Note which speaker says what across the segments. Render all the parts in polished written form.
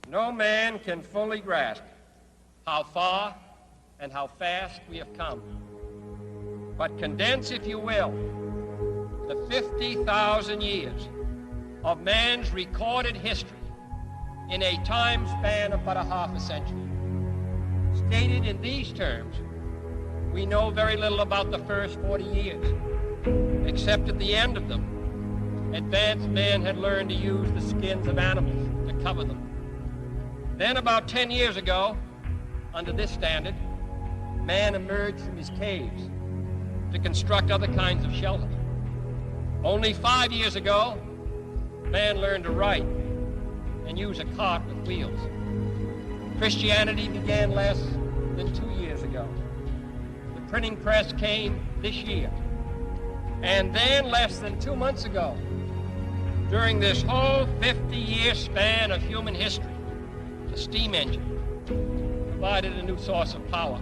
Speaker 1: No man can fully grasp how far and how fast we have come. But condense, if you will, the 50,000 years of man's recorded history in a time span of but a half a century. Stated in these terms, we know very little about the first 40 years, except at the end of them, advanced man had learned to use the skins of animals to cover them. Then about 10 years ago, under this standard, man emerged from his caves to construct other kinds of shelter. Only 5 years ago, man learned to write and use a cart with wheels. Christianity began less than 2 years ago. The printing press came this year. And then less than 2 months ago, during this whole 50-year span of human history, the steam engine provided a new source of power.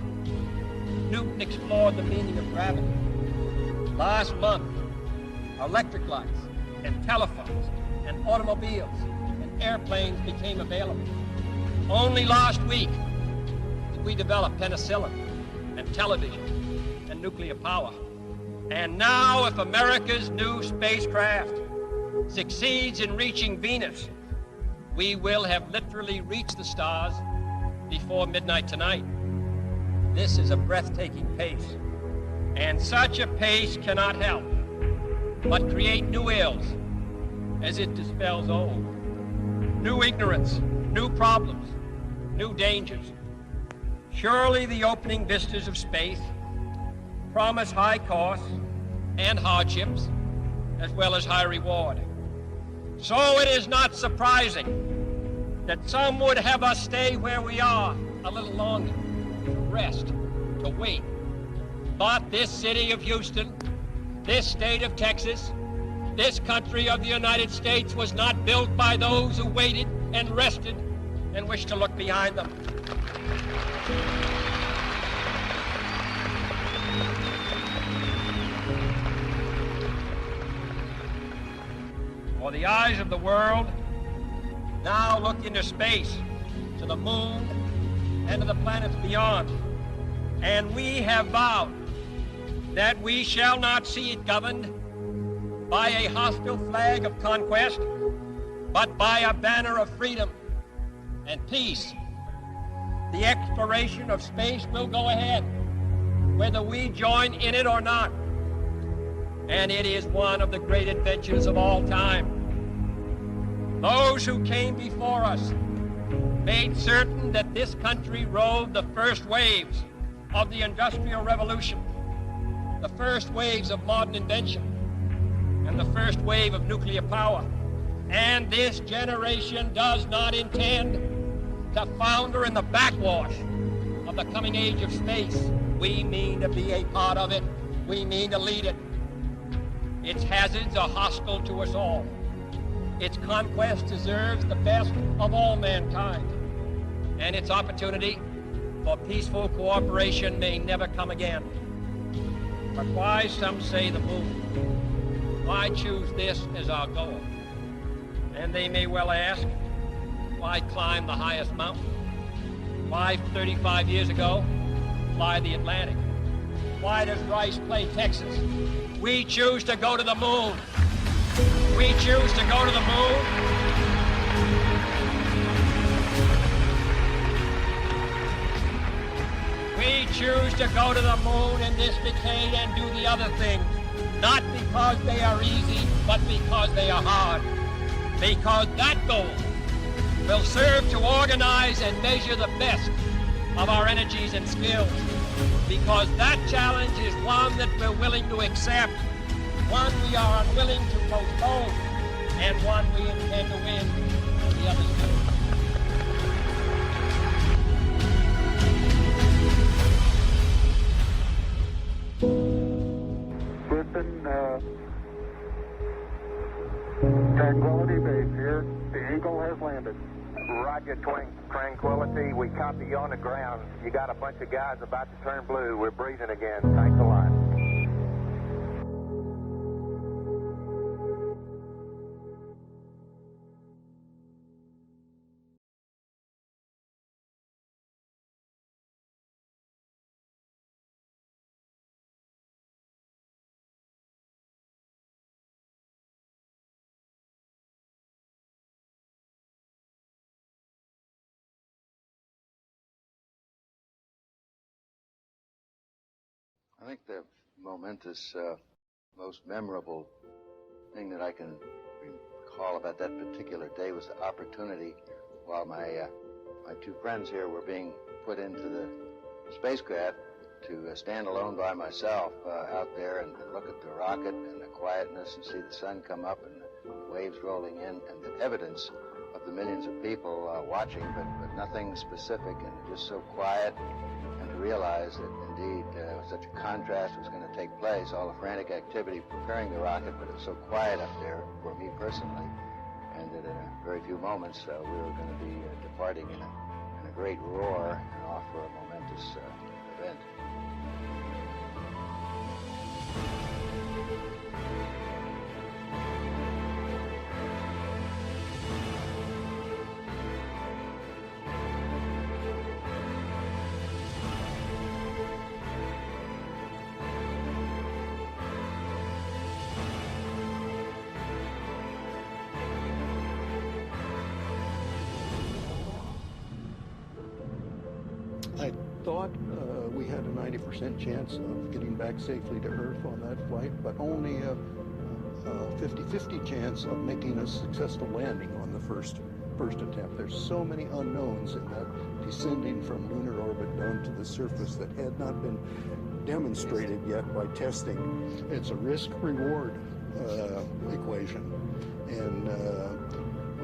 Speaker 1: Newton explored the meaning of gravity. Last month, electric lights and telephones and automobiles and airplanes became available. Only last week did we develop penicillin and television and nuclear power. And now, if America's new spacecraft succeeds in reaching Venus, we will have literally reached the stars before midnight tonight. This is a breathtaking pace, and such a pace cannot help but create new ills as it dispels old. New ignorance, new problems, new dangers. Surely the opening vistas of space promise high costs and hardships, as well as high reward. So it is not surprising that some would have us stay where we are a little longer, to rest, to wait. But this city of Houston, this state of Texas, this country of the United States was not built by those who waited and rested and wished to look behind them. For the eyes of the world now look into space, to the moon, and to the planets beyond. And we have vowed that we shall not see it governed by a hostile flag of conquest, but by a banner of freedom and peace. The exploration of space will go ahead, whether we join in it or not. And it is one of the great adventures of all time. Those who came before us made certain that this country rode the first waves of the Industrial Revolution, the first waves of modern invention, and the first wave of nuclear power. And this generation does not intend to founder in the backwash of the coming age of space. We mean to be a part of it. We mean to lead it. Its hazards are hostile to us all. Its conquest deserves the best of all mankind. And its opportunity for peaceful cooperation may never come again. But why, some say, the moon? Why choose this as our goal? And they may well ask, why climb the highest mountain? Why, 35 years ago, fly the Atlantic? Why does Rice play Texas? We choose to go to the moon. We choose to go to the moon. We choose to go to the moon in this decade and do the other things, not because they are easy, but because they are hard. Because that goal will serve to organize and measure the best of our energies and skills. because that challenge is one that we're willing to accept, one we are unwilling to postpone, and one we intend to win. The others do.
Speaker 2: Houston, Tranquility Base here. The Eagle has landed.
Speaker 3: Roger, Tranquility. We copy you on the ground. You got a bunch of guys about to turn blue. We're breathing again. Thanks a lot.
Speaker 4: I think the momentous, most memorable thing that I can recall about that particular day was the opportunity while my two friends here were being put into the spacecraft to stand alone by myself out there and look at the rocket and the quietness and see the sun come up and the waves rolling in and the evidence of the millions of people watching, but nothing specific and just so quiet, and to realize that indeed such a contrast was going to take place, all the frantic activity preparing the rocket, but it was so quiet up there for me personally, and that in a very few moments we were going to be departing in a great roar and off for a momentous event.
Speaker 5: I thought we had a 90% chance of getting back safely to Earth on that flight, but only a 50-50 chance of making a successful landing on the first attempt. There's so many unknowns in that descending from lunar orbit down to the surface that had not been demonstrated yet by testing. It's a risk-reward equation, and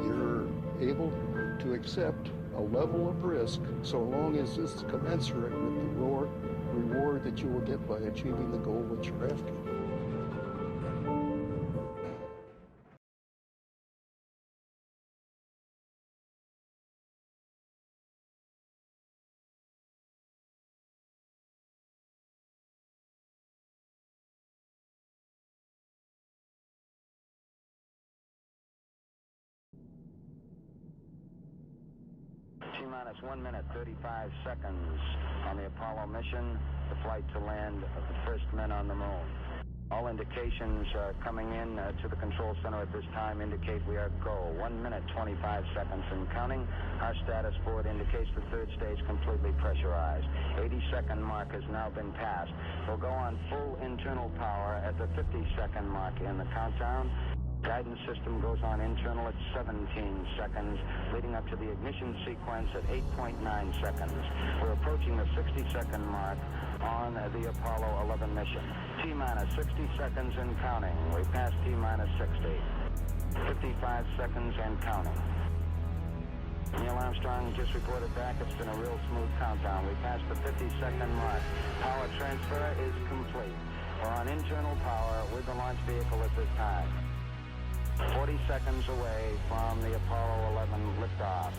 Speaker 5: you're able to accept a level of risk so long as it's commensurate with the reward that you will get by achieving the goal that you're after.
Speaker 6: T-minus 1 minute, 35 seconds on the Apollo mission, the flight to land of the first men on the moon. All indications coming in to the control center at this time indicate we are go. 1 minute, 25 seconds and counting. Our status board indicates the third stage completely pressurized. 80-second mark has now been passed. We'll go on full internal power at the 50-second mark in the countdown. Guidance system goes on internal at 17 seconds, leading up to the ignition sequence at 8.9 seconds. We're approaching the 60-second mark on the Apollo 11 mission. T-minus 60 seconds and counting. We passed T-minus 60. 55 seconds and counting. Neil Armstrong just reported back. It's been a real smooth countdown. We passed the 50-second mark. Power transfer is complete. We're on internal power with the launch vehicle at this time. 40 seconds away from the Apollo 11 liftoff.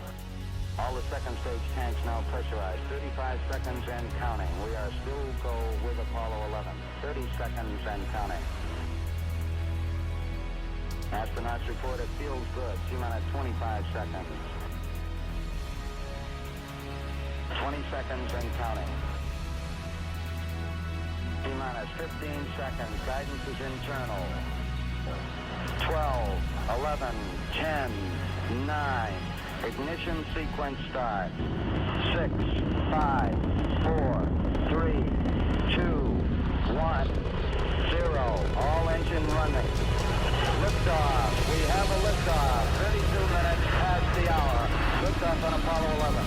Speaker 6: All the second stage tanks now pressurized. 35 seconds and counting. We are still go with Apollo 11. 30 seconds and counting. Astronauts report it feels good. T-minus 25 seconds. 20 seconds and counting. T-minus 15 seconds. Guidance is internal. 12, 11, 10, 9. Ignition sequence starts. 6, 5, 4, 3, 2, 1, 0. All engine running. Liftoff. We have a liftoff. 32 minutes past the hour. Liftoff on Apollo 11.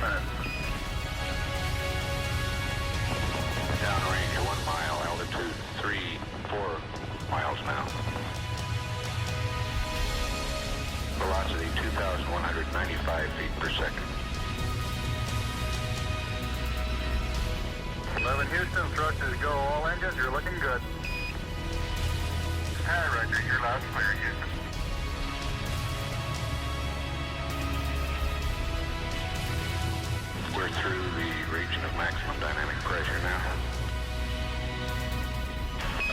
Speaker 2: minutes.
Speaker 3: Downrange 1 mile, altitude 4 miles now. Velocity 2,195 feet per second.
Speaker 2: 11 Houston, thrusters go. All engines, you're looking good. Hi, Roger. You're loud and clear, Houston.
Speaker 3: We're through the region of maximum dynamic pressure now.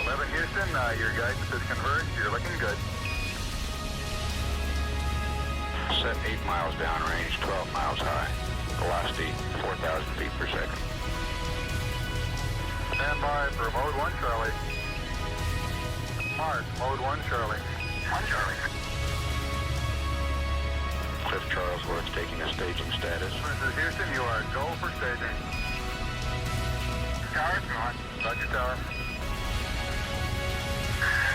Speaker 2: 11 Houston, your guidance is converged. You're looking good.
Speaker 3: Set 8 miles downrange, 12 miles high. Velocity 4,000 feet per second.
Speaker 2: Stand by for mode 1, Charlie. Mark, mode 1, Charlie. 1, Charlie.
Speaker 3: Cliff Charlesworth taking a staging status.
Speaker 2: This is Houston, you are go for staging. Tower's gone. Roger, tower.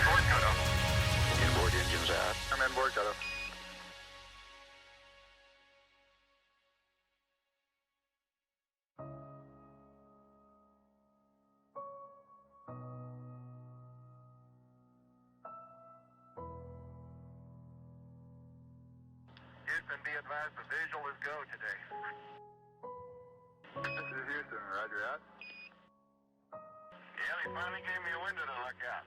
Speaker 2: Board cutoff.
Speaker 3: Inboard engines out.
Speaker 2: I'm in board cutoff. Houston, be advised the visual is go today. This is Houston, roger out. Yeah, they finally gave me a window to look at.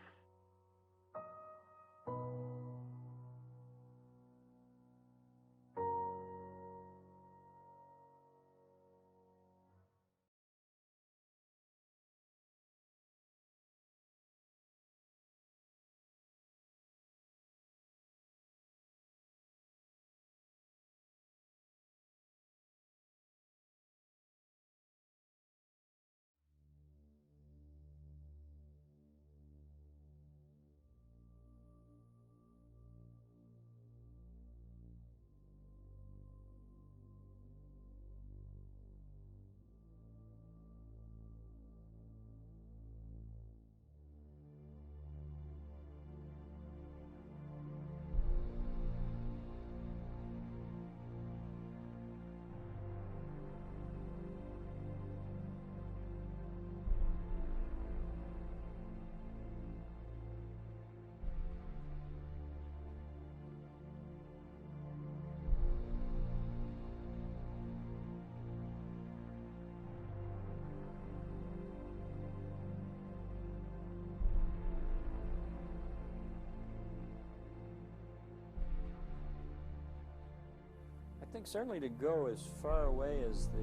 Speaker 7: I think certainly to go as far away as the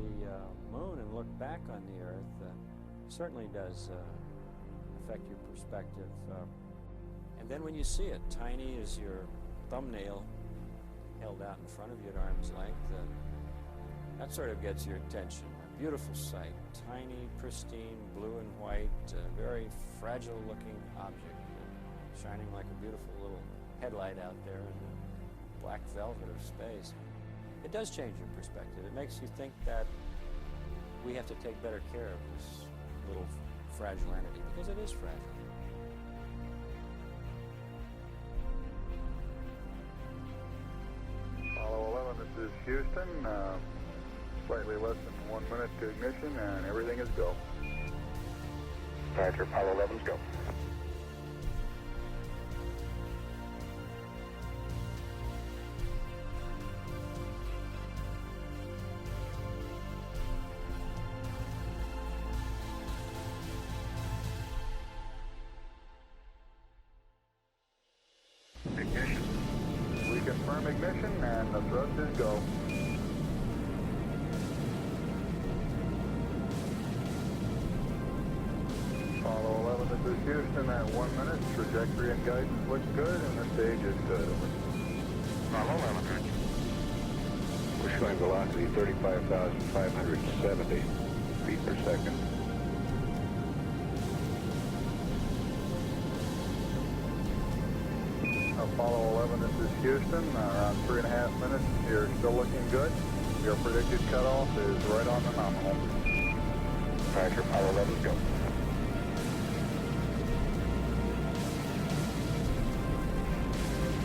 Speaker 7: moon and look back on the Earth certainly does affect your perspective. And then when you see it, tiny as your thumbnail held out in front of you at arm's length, that sort of gets your attention. A beautiful sight, tiny, pristine, blue and white, very fragile-looking object, shining like a beautiful little headlight out there in the black velvet of space. It does change your perspective. It makes you think that we have to take better care of this little fragile entity, because it is fragile.
Speaker 2: Apollo 11, this is Houston. Slightly less than 1 minute to ignition, and everything is go.
Speaker 3: Roger, Apollo 11's go.
Speaker 2: Ignition. We confirm ignition, and the thrust is go. Apollo 11, this is Houston at 1 minute. Trajectory and guidance looks good, and the stage is good.
Speaker 3: Apollo 11. We're showing velocity 35,570 feet per second.
Speaker 2: Apollo 11, this is Houston. Around 3.5 minutes. You're still looking good. Your predicted cutoff is right on the nominal.
Speaker 3: Roger, Apollo 11's go.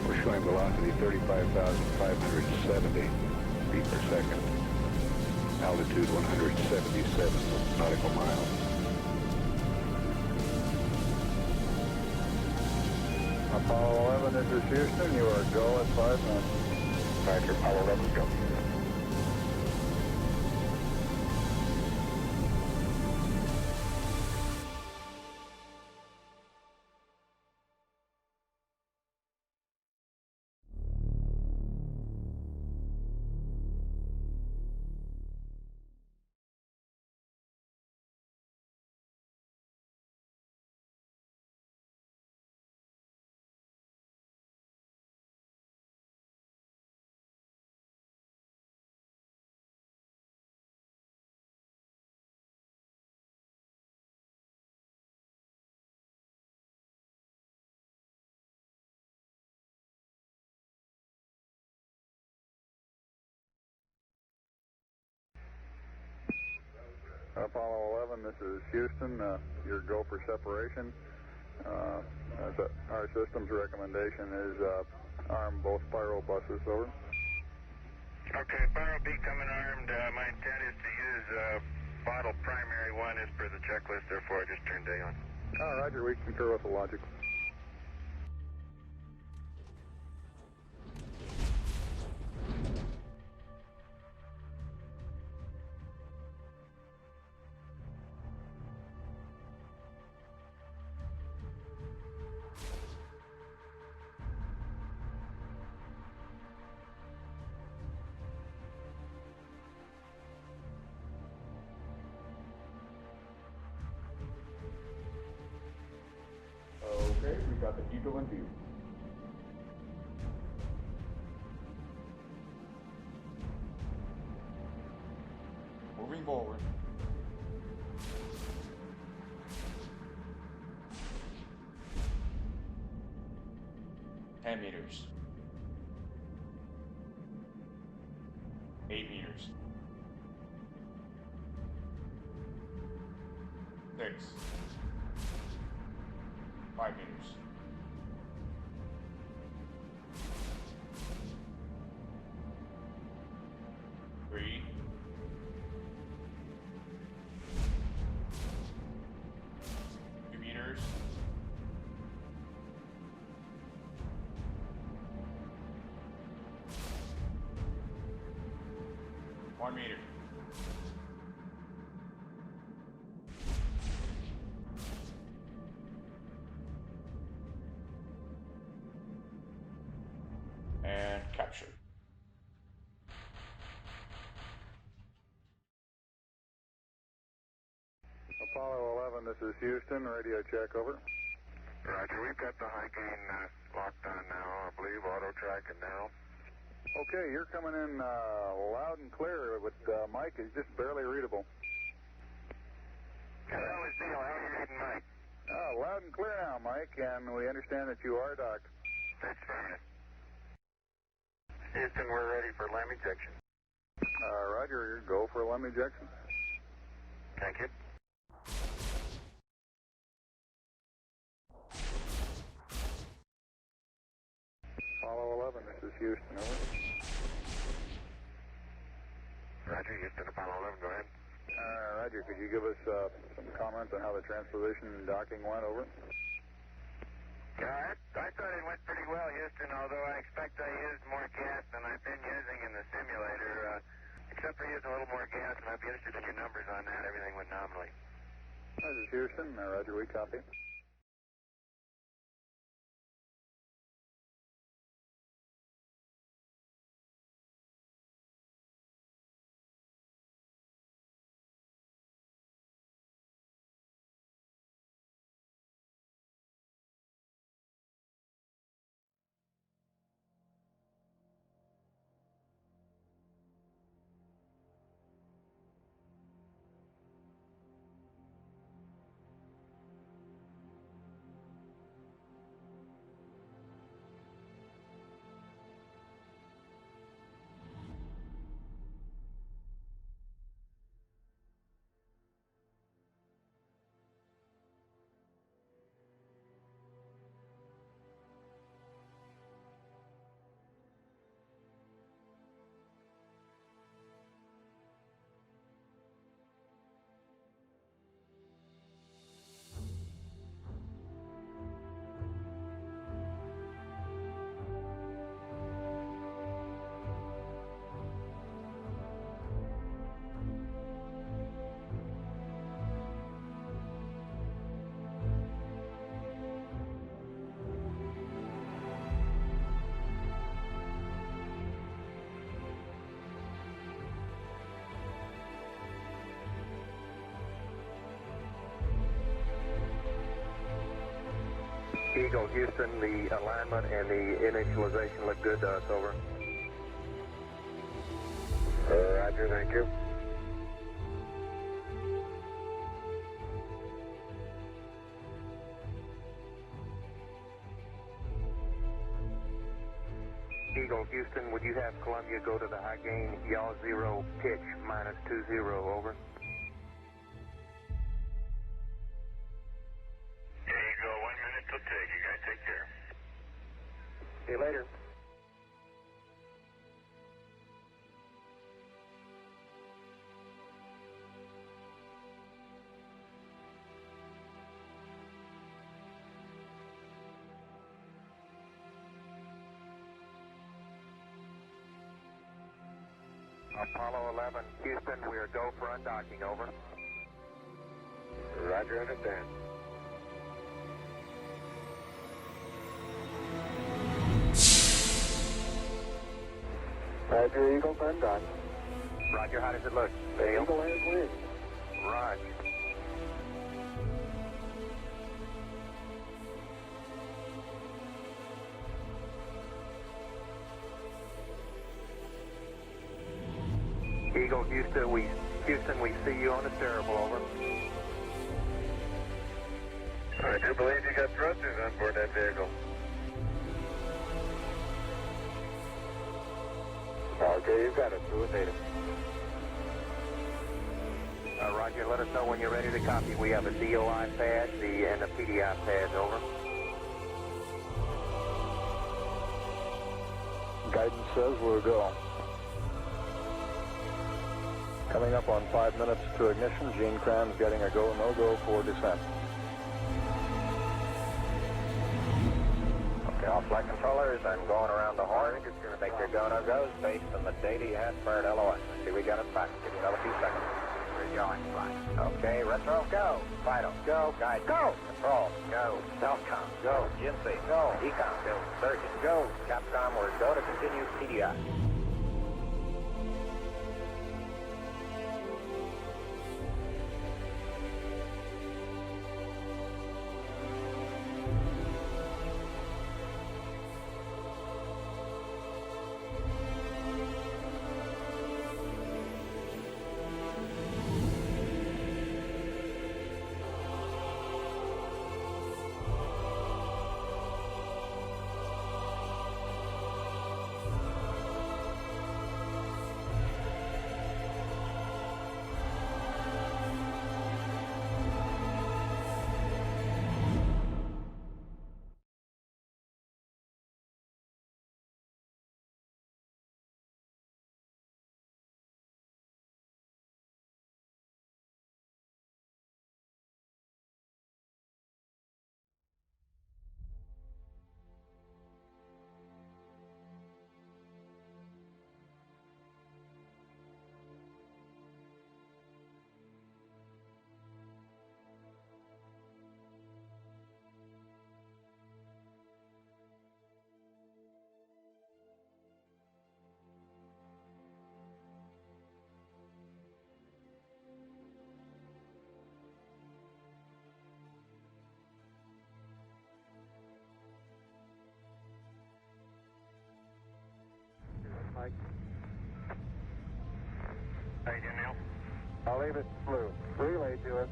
Speaker 3: We're showing velocity 35,570 feet per second.
Speaker 2: altitude 177 nautical miles. Apollo 11, this is Houston. You are go at 5 minutes. Roger, Apollo 11, go. Apollo 11, this is Houston. Your go for separation. Our system's recommendation is arm both spiral buses, over.
Speaker 3: Okay, Spiral B coming armed. My intent is to use bottle primary one as per the checklist, therefore I just turned day on.
Speaker 2: Roger, we concur with the logic. Okay, we got the Eagle in view. Moving forward. $10 meters. 8 meters. 6. 5 meters. 3. 2 meters. 1 meter. And capture. Apollo 11, this is Houston. Radio check, over.
Speaker 3: Roger, we've got the high gain locked on now, I believe, auto tracking now.
Speaker 2: Okay, you're coming in loud and clear, but Mike is just barely readable.
Speaker 3: Hello, it's Neil. How are you reading, Mike?
Speaker 2: Loud and clear now, Mike, and we understand that you are docked.
Speaker 3: That's fine. Houston, we're ready for LEM ejection.
Speaker 2: Roger, go for LEM ejection.
Speaker 3: Thank you.
Speaker 2: Apollo 11, this is Houston, over.
Speaker 3: Roger, Houston, Apollo 11, go ahead.
Speaker 2: Roger, could you give us some comments on how the transposition and docking went, over?
Speaker 3: Yeah, I thought it went pretty well, Houston, although I expect I used more gas than I've been using in the simulator. Except for using a little more gas, and I'd be interested in your numbers on that. Everything went nominally.
Speaker 2: This is Houston. Roger, we copy. Eagle Houston, the alignment and the initialization look good to us, over. Roger, thank you. Eagle Houston, would you have Columbia go to the high gain, yaw 0, pitch -20, over?
Speaker 3: There you go, 1 minute till take. You guys take care.
Speaker 2: See you later. Apollo 11, Houston, we are go for undocking, over. Roger, understand. Roger, Eagle, undock. Roger, how does it look? The Eagle has wind. Roger. Eagle, Houston, we see you on the terrible, over.
Speaker 3: I do believe you got thrusters on board that vehicle.
Speaker 2: Okay, you've got it. Do it, native. Roger, let us know when you're ready to copy. We have a DOI pad and the PDI pads, over. Guidance says we're go. Coming up on 5 minutes to ignition, Gene Kranz getting a go, no-go for descent.
Speaker 3: Okay, all flight controllers, I'm going around the horn. Make your go, no-goes based on the data you had for an LOS. See, we got it back. Give you another few seconds. We're going, flight. Okay, retro, go. Vital, go. Guide, go. Control, go. Self-com, go. GNC, go. Ecom, go. Surgeon, go. Capcom, we're go to continue PDI.
Speaker 2: Mike.
Speaker 3: How you doing, Neil?
Speaker 2: I'll leave it blue. Relay to us.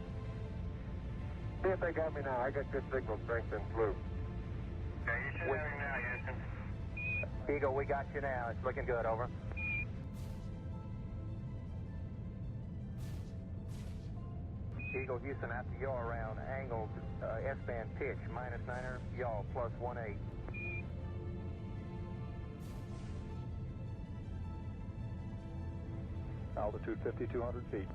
Speaker 2: See if they got me now. I got good signal strength in blue.
Speaker 3: Okay, you should have him now, Houston.
Speaker 2: Eagle, we got you now. It's looking good, over. Eagle, Houston, after yaw around, angled S-band pitch, -9er, yaw, +18. Altitude 5,200 feet.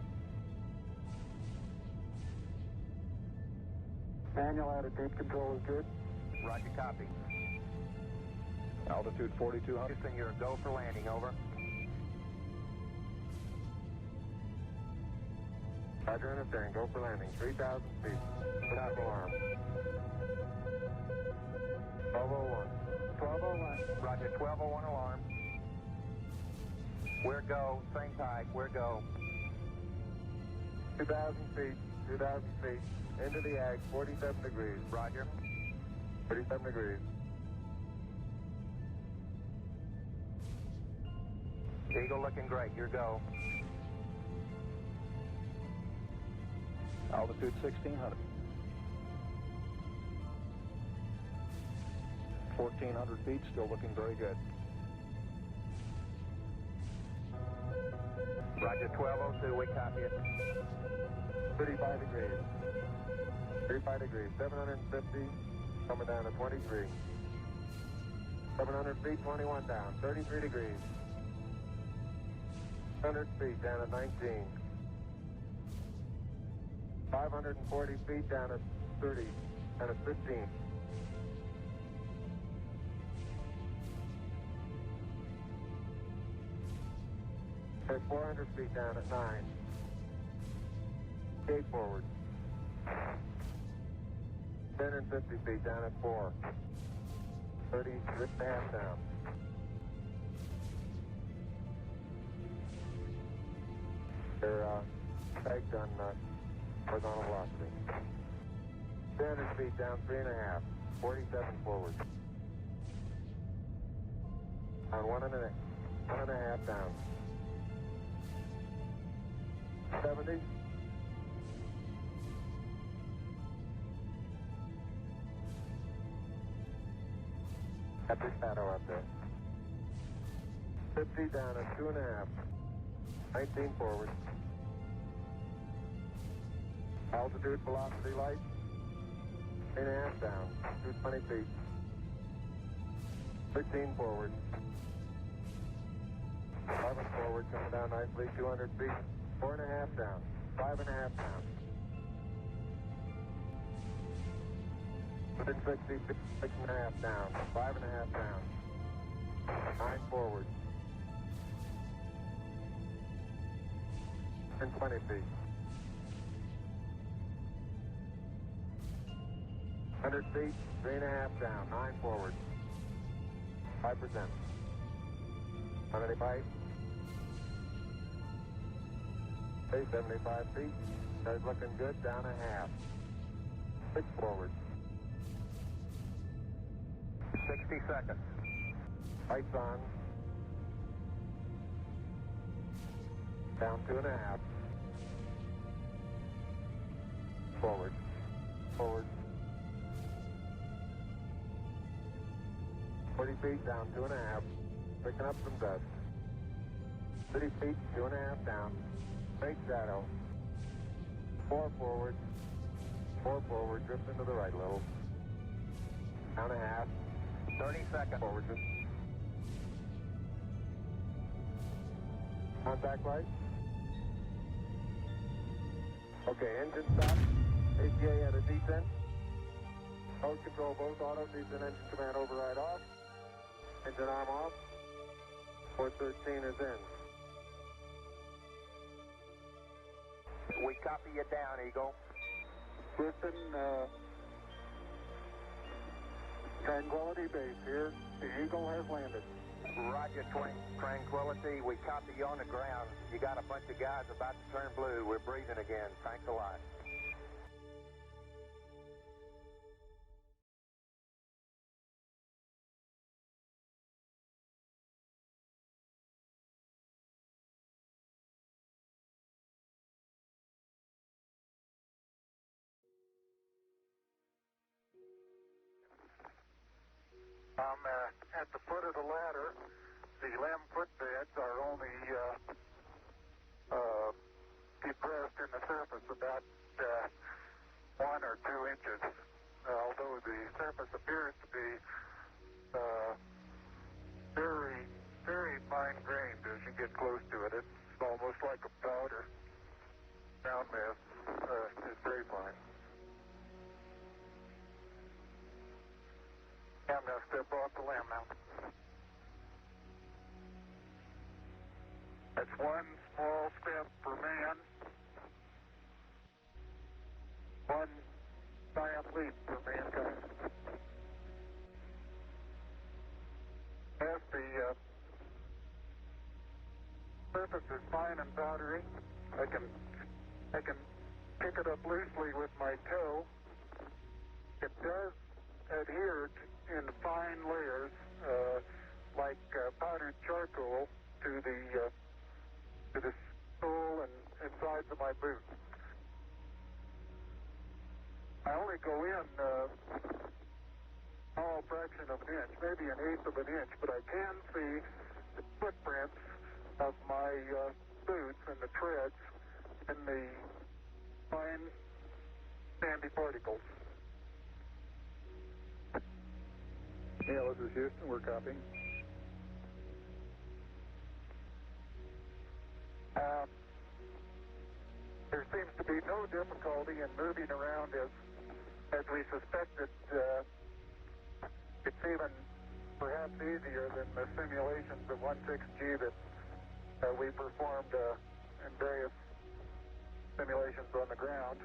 Speaker 2: Manual attitude control is good. Roger, copy. Altitude 4,200. Houston, you're a go for landing, over. Roger, understand. Go for landing. 3,000 feet. Top alarm. 1201. 1201. Roger, 1201 alarm. We're go. Same type. We're go. 2,000 feet. 2,000 feet. Into the ag. 47 degrees. Roger. 37 degrees.
Speaker 3: Eagle looking great. Your go.
Speaker 2: Altitude 1600. 1400 feet, still looking very good.
Speaker 3: Roger, 1202, we copy it.
Speaker 2: 35 degrees. 35 degrees. 750, coming down to 23. 700 feet, 21 down. 33 degrees. 100 feet, down at 19. 540 feet, down at 30. Down at 15. At 400 feet, down at 9. Gate forward. 10 and 50 feet, down at 4. 30, 3.5 down. They're pegged on horizontal velocity. 300 feet, down 3.5. 47 forward. On 1.5 down. 70. Got the shadow up there. 50 down at 2.5. 19 forward. Altitude, velocity, light. 3.5 down. 220 feet. 13 forward. 11 forward, coming down nicely. 200 feet. 4.5 down. 5.5 down. Within 60 feet, 6.5 down. 5.5 down. 9 forward. And 20 feet. 100 feet, 3.5 down. 9 forward. 5%. 185. 75 feet. That's looking good. Down a half. 6 forward.
Speaker 3: 60 seconds.
Speaker 2: Lights on. Down 2.5. Forward. Forward. 40 feet, down 2.5. Picking up some dust. 30 feet, 2.5 down. Straight shadow. 4 forward. 4 forward. Drift into the right a little. Down a half.
Speaker 3: 30 seconds.
Speaker 2: Forward. Just. Contact light. Okay, engine stop. ATA at a descent. Mode control both auto. Descent engine command override off. Engine arm off. 413 is in.
Speaker 3: We copy you down, Eagle.
Speaker 2: Houston, Tranquility Base here. The Eagle has landed.
Speaker 3: Roger, Tranquility. We copy you on the ground. You got a bunch of guys about to turn blue. We're breathing again. Thanks a lot.
Speaker 2: I'm at the foot of the ladder. The LEM footbeds are only depressed in the surface about 1 or 2 inches. Although the surface appears to be very, very fine-grained as you get close to it. It's almost like a powder. Ground mass is very fine. I'm going to step off the LEM now. That's one small step for man, one giant leap for mankind. As the surface is fine and powdery, I can pick it up loosely with my toe. It does adhered in fine layers, like powdered charcoal, to the sole and sides of my boot. I only go in small fraction of an inch, maybe an eighth of an inch, but I can see the footprints of my boots and the treads in the fine sandy particles. Neil, this is Houston. We're copying. There seems to be no difficulty in moving around as we suspected. It's even perhaps easier than the simulations of 16G that we performed in various simulations on the ground.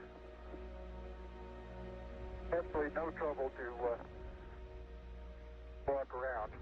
Speaker 2: Absolutely no trouble to walk around.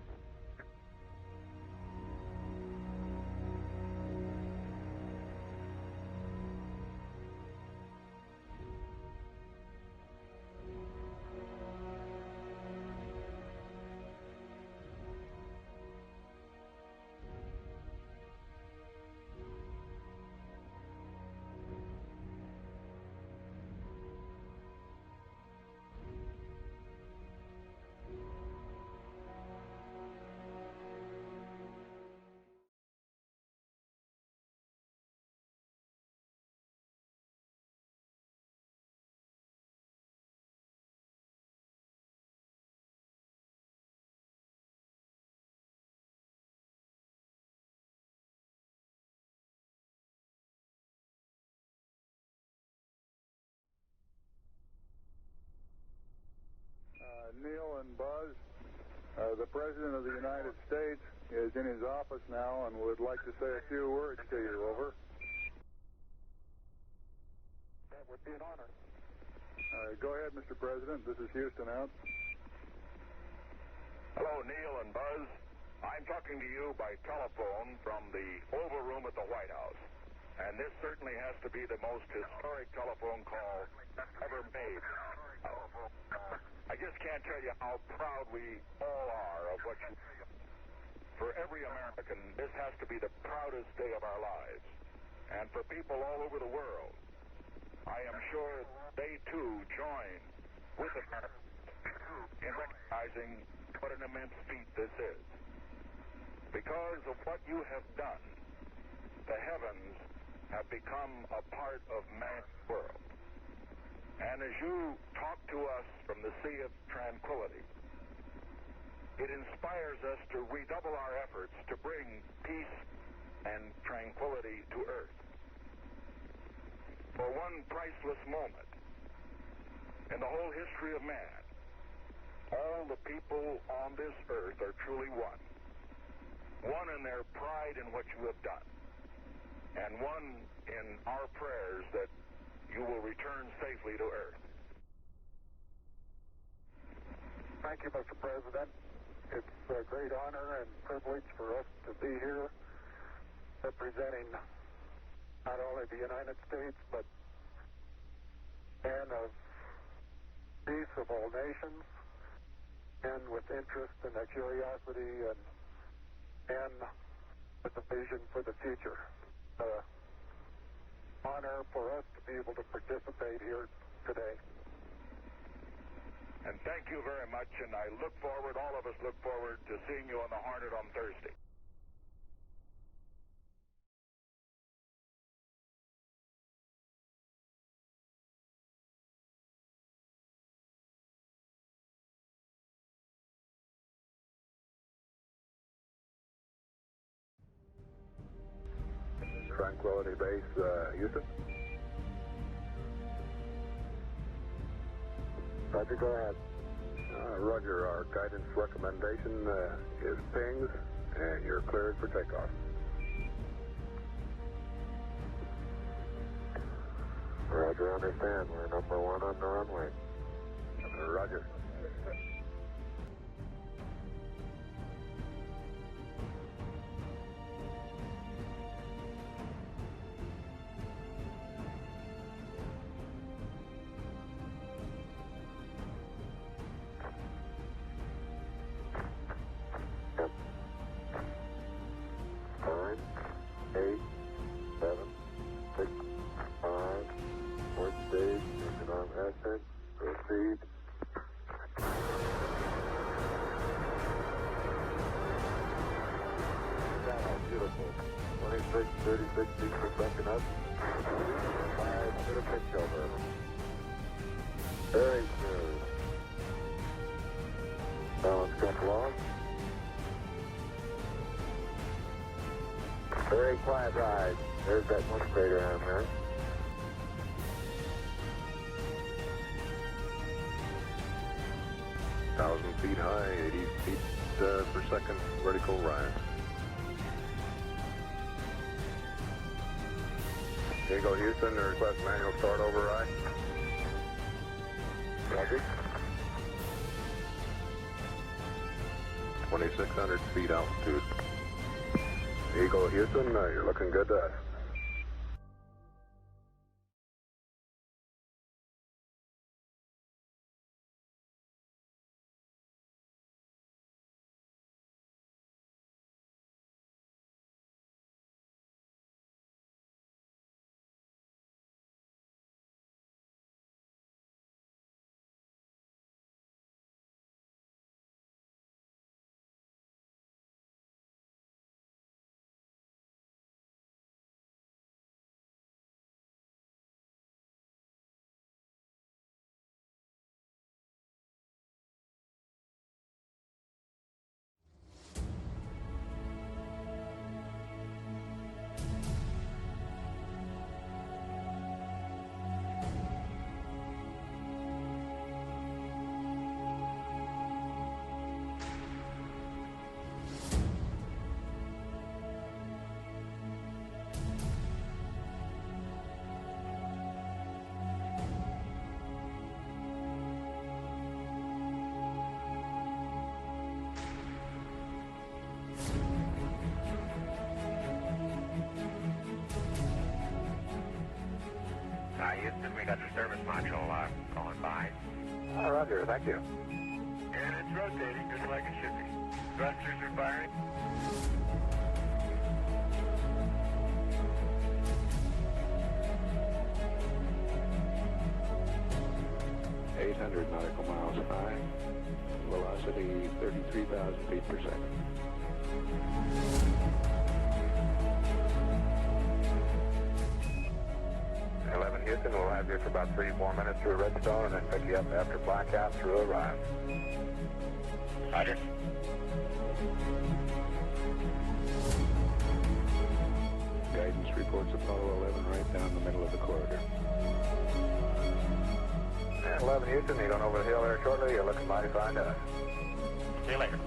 Speaker 2: Neil and Buzz, the President of the United States is in his office now and would like to say a few words to you. Over. That would be an honor. Go ahead, Mr. President. This is Houston out.
Speaker 3: Hello, Neil and Buzz. I'm talking to you by telephone from the Oval Room at the White House. And this certainly has to be the most historic telephone call ever made. I just can't tell you how proud we all are of what you do. For every American, this has to be the proudest day of our lives. And for people all over the world, I am sure they too join with America in recognizing what an immense feat this is. Because of what you have done, the heavens have become a part of man's world. And as you talk to us from the Sea of Tranquility, it inspires us to redouble our efforts to bring peace and tranquility to Earth. For one priceless moment in the whole history of man, all the people on this Earth are truly one. One in their pride in what you have done, and one in our prayers that you will return safely to Earth.
Speaker 2: Thank you, Mr. President. It's a great honor and privilege for us to be here representing not only the United States, but men of peace of all nations, and with interest and a curiosity and with a vision for the future. Honor for us to be able to participate here today.
Speaker 3: And thank you very much, and I look forward, all of us look forward to seeing you on the Hornet on Thursday.
Speaker 2: Tranquility Base, Houston. Roger, go ahead. Roger, our guidance recommendation is pings, and you're cleared for takeoff. Roger, understand. We're number one on the runway. Roger. speed. Beautiful. 26, 36 feet per second up. 5 pitch over. Very smooth. Balance come along. Very quiet ride. There's that one crater on there.
Speaker 8: Thousand feet high, 80 feet per second vertical rise. Eagle Houston, request manual start override.
Speaker 2: Roger.
Speaker 8: 2,600 feet altitude. Eagle Houston, you're looking good to us.
Speaker 3: Houston, we got the service module going by.
Speaker 2: Roger, thank you.
Speaker 3: And it's rotating just like it should be. Thrusters are firing.
Speaker 8: nautical miles high, velocity 33,000 feet per second.
Speaker 2: Houston, we'll have you for about 3-4 minutes through Redstone and then pick you up after blackout through Orion.
Speaker 3: Roger.
Speaker 8: Guidance reports Apollo 11 right down the middle of the corridor.
Speaker 2: And 11 Houston, you're going over the hill there shortly. You're looking mighty fine to us.
Speaker 3: See you later.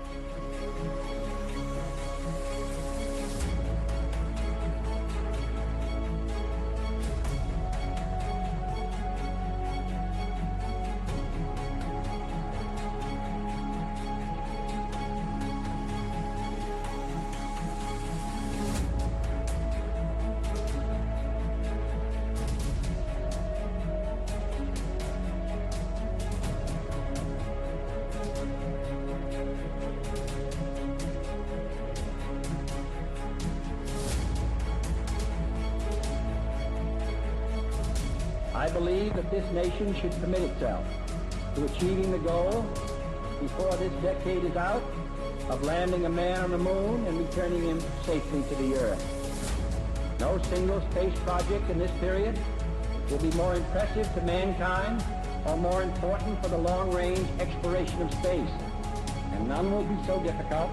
Speaker 9: I believe that this nation should commit itself to achieving the goal, before this decade is out, of landing a man on the moon and returning him safely to the Earth. No single space project in this period will be more impressive to mankind or more important for the long-range exploration of space, and none will be so difficult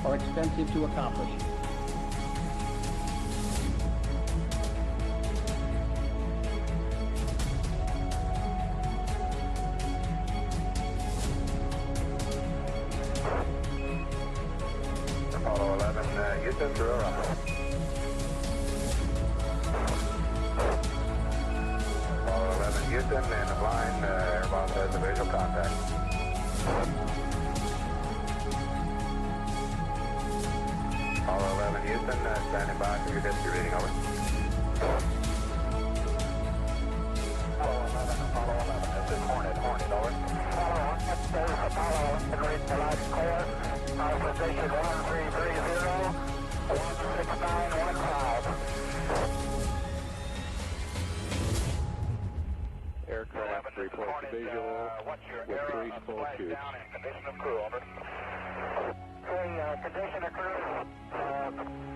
Speaker 9: or expensive to accomplish.
Speaker 2: Apollo 11, Houston, through Orion. Apollo 11, Houston, and the blind air boss has a visual contact. Apollo 11, Houston, standing by for your history reading, over. Apollo 11, this is Hornet, over. Apollo 11, reading the light clear. Position 1330, 16915.
Speaker 8: Aircraft Report to visual with 3 full shoots.
Speaker 3: Condition of crew, over.
Speaker 2: Condition of crew.